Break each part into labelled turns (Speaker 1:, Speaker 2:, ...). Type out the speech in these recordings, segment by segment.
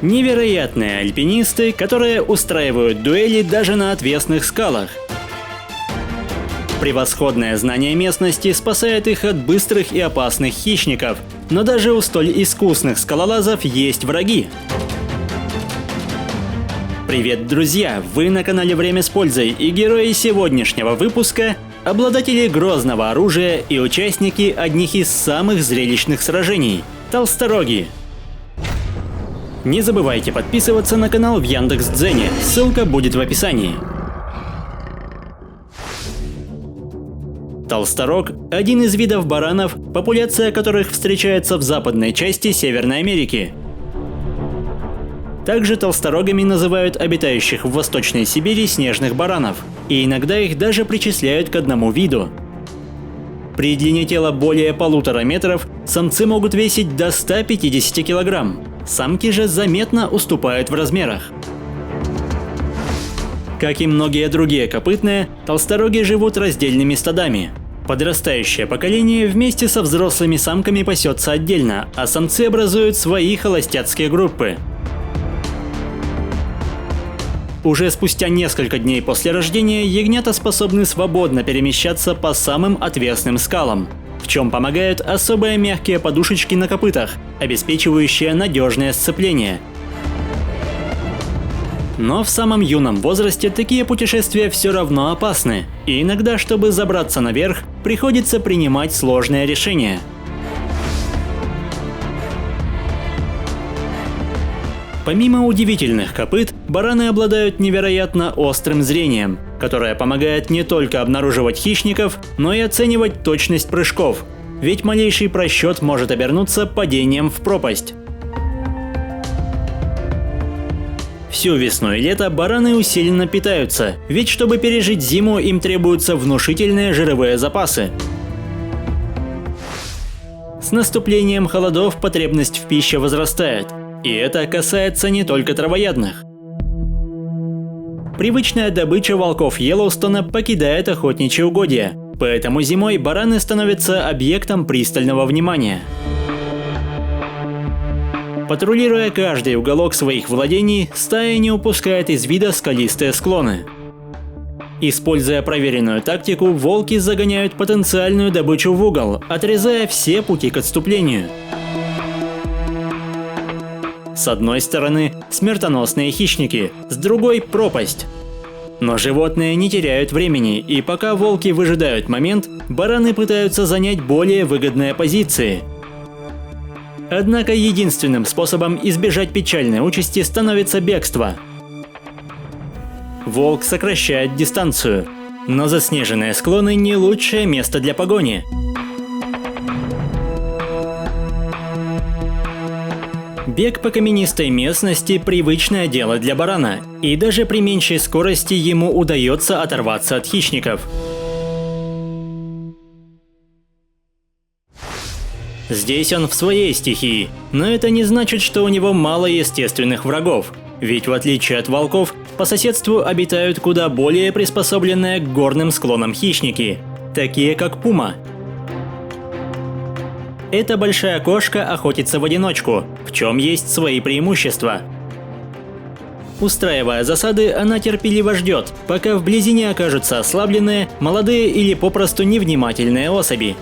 Speaker 1: Невероятные альпинисты, которые устраивают дуэли даже на отвесных скалах. Превосходное знание местности спасает их от быстрых и опасных хищников, но даже у столь искусных скалолазов есть враги. Привет, друзья! Вы на канале Время с пользой, и герои сегодняшнего выпуска – обладатели грозного оружия и участники одних из самых зрелищных сражений – толстороги. Не забывайте подписываться на канал в Яндекс.Дзене, ссылка будет в описании. Толсторог – один из видов баранов, популяция которых встречается в западной части Северной Америки. Также толсторогами называют обитающих в Восточной Сибири снежных баранов, и иногда их даже причисляют к одному виду. При длине тела более 1,5 метров самцы могут весить до 150 килограмм, самки же заметно уступают в размерах. Как и многие другие копытные, толстороги живут раздельными стадами. Подрастающее поколение вместе со взрослыми самками пасется отдельно, а самцы образуют свои холостяцкие группы. Уже спустя несколько дней после рождения ягнята способны свободно перемещаться по самым отвесным скалам, в чем помогают особые мягкие подушечки на копытах, обеспечивающие надежное сцепление. Но в самом юном возрасте такие путешествия все равно опасны, и иногда, чтобы забраться наверх, приходится принимать сложные решения. Помимо удивительных копыт, бараны обладают невероятно острым зрением, которое помогает не только обнаруживать хищников, но и оценивать точность прыжков, ведь малейший просчет может обернуться падением в пропасть. Всю весну и лето бараны усиленно питаются, ведь чтобы пережить зиму, им требуются внушительные жировые запасы. С наступлением холодов потребность в пище возрастает. И это касается не только травоядных. Привычная добыча волков Йеллоустона покидает охотничьи угодья, поэтому зимой бараны становятся объектом пристального внимания. Патрулируя каждый уголок своих владений, стая не упускает из вида скалистые склоны. Используя проверенную тактику, волки загоняют потенциальную добычу в угол, отрезая все пути к отступлению. С одной стороны – смертоносные хищники, с другой – пропасть. Но животные не теряют времени, и пока волки выжидают момент, бараны пытаются занять более выгодные позиции. Однако единственным способом избежать печальной участи становится бегство. Волк сокращает дистанцию, но заснеженные склоны не лучшее место для погони. Бег по каменистой местности – привычное дело для барана, и даже при меньшей скорости ему удается оторваться от хищников. Здесь он в своей стихии, но это не значит, что у него мало естественных врагов, ведь в отличие от волков, по соседству обитают куда более приспособленные к горным склонам хищники, такие как пума. Эта большая кошка охотится в одиночку, в чем есть свои преимущества. Устраивая засады, она терпеливо ждет, пока вблизи не окажутся ослабленные, молодые или попросту невнимательные особи.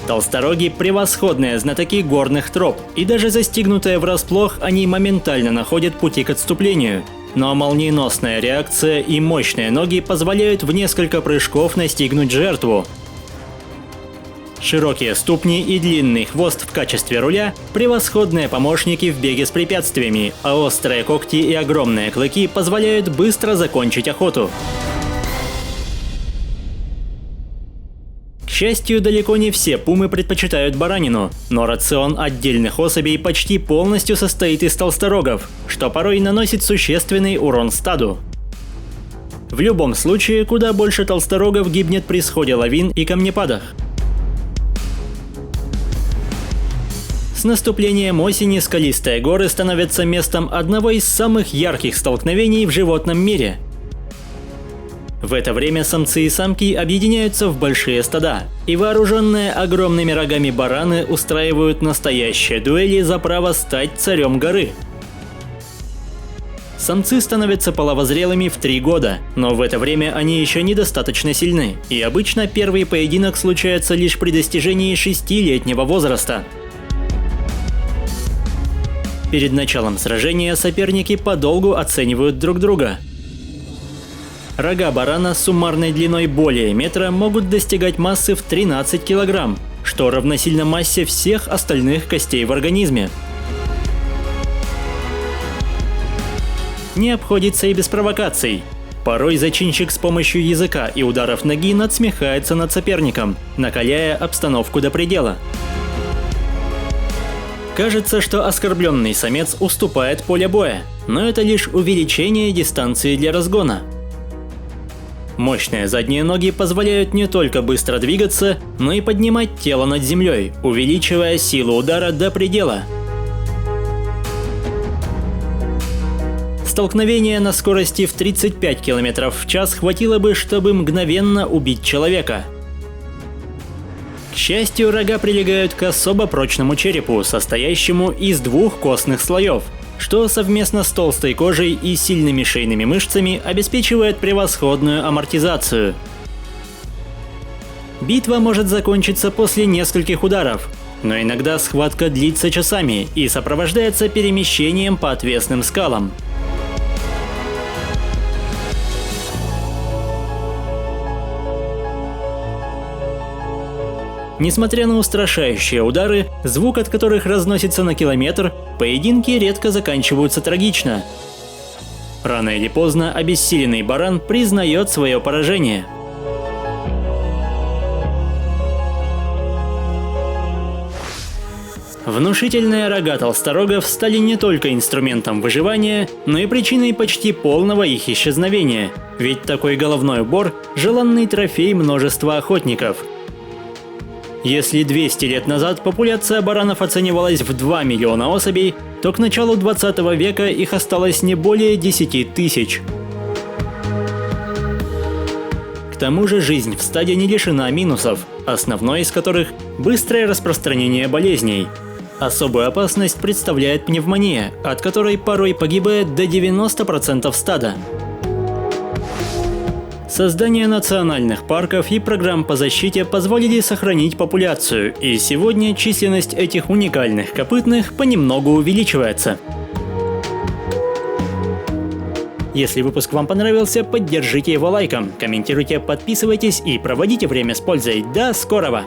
Speaker 1: Толстороги – превосходные знатоки горных троп, и даже застигнутые врасплох, они моментально находят пути к отступлению. Но молниеносная реакция и мощные ноги позволяют в несколько прыжков настигнуть жертву. Широкие ступни и длинный хвост в качестве руля – превосходные помощники в беге с препятствиями, а острые когти и огромные клыки позволяют быстро закончить охоту. К счастью, далеко не все пумы предпочитают баранину, но рацион отдельных особей почти полностью состоит из толсторогов, что порой наносит существенный урон стаду. В любом случае, куда больше толсторогов гибнет при сходе лавин и камнепадах. С наступлением осени скалистые горы становятся местом одного из самых ярких столкновений в животном мире. В это время самцы и самки объединяются в большие стада, и вооруженные огромными рогами бараны устраивают настоящие дуэли за право стать царем горы. Самцы становятся половозрелыми в 3 года, но в это время они еще недостаточно сильны, и обычно первый поединок случается лишь при достижении 6-летнего возраста. Перед началом сражения соперники подолгу оценивают друг друга. Рога барана с суммарной длиной более метра могут достигать массы в 13 килограмм, что равносильно массе всех остальных костей в организме. Не обходится и без провокаций. Порой зачинщик с помощью языка и ударов ноги надсмехается над соперником, накаляя обстановку до предела. Кажется, что оскорбленный самец уступает поле боя, но это лишь увеличение дистанции для разгона. Мощные задние ноги позволяют не только быстро двигаться, но и поднимать тело над землей, увеличивая силу удара до предела. Столкновение на скорости в 35 км в час хватило бы, чтобы мгновенно убить человека. К счастью, рога прилегают к особо прочному черепу, состоящему из 2 костных слоев, что совместно с толстой кожей и сильными шейными мышцами обеспечивает превосходную амортизацию. Битва может закончиться после нескольких ударов, но иногда схватка длится часами и сопровождается перемещением по отвесным скалам. Несмотря на устрашающие удары, звук от которых разносится на километр, поединки редко заканчиваются трагично. Рано или поздно обессиленный баран признает свое поражение. Внушительные рога толсторогов стали не только инструментом выживания, но и причиной почти полного их исчезновения, ведь такой головной убор – желанный трофей множества охотников. Если 200 лет назад популяция баранов оценивалась в 2 миллиона особей, то к началу 20 века их осталось не более 10 тысяч. К тому же жизнь в стаде не лишена минусов, основной из которых – быстрое распространение болезней. Особую опасность представляет пневмония, от которой порой погибает до 90% стада. Создание национальных парков и программ по защите позволили сохранить популяцию, и сегодня численность этих уникальных копытных понемногу увеличивается. Если выпуск вам понравился, поддержите его лайком, комментируйте, подписывайтесь и проводите время с пользой. До скорого!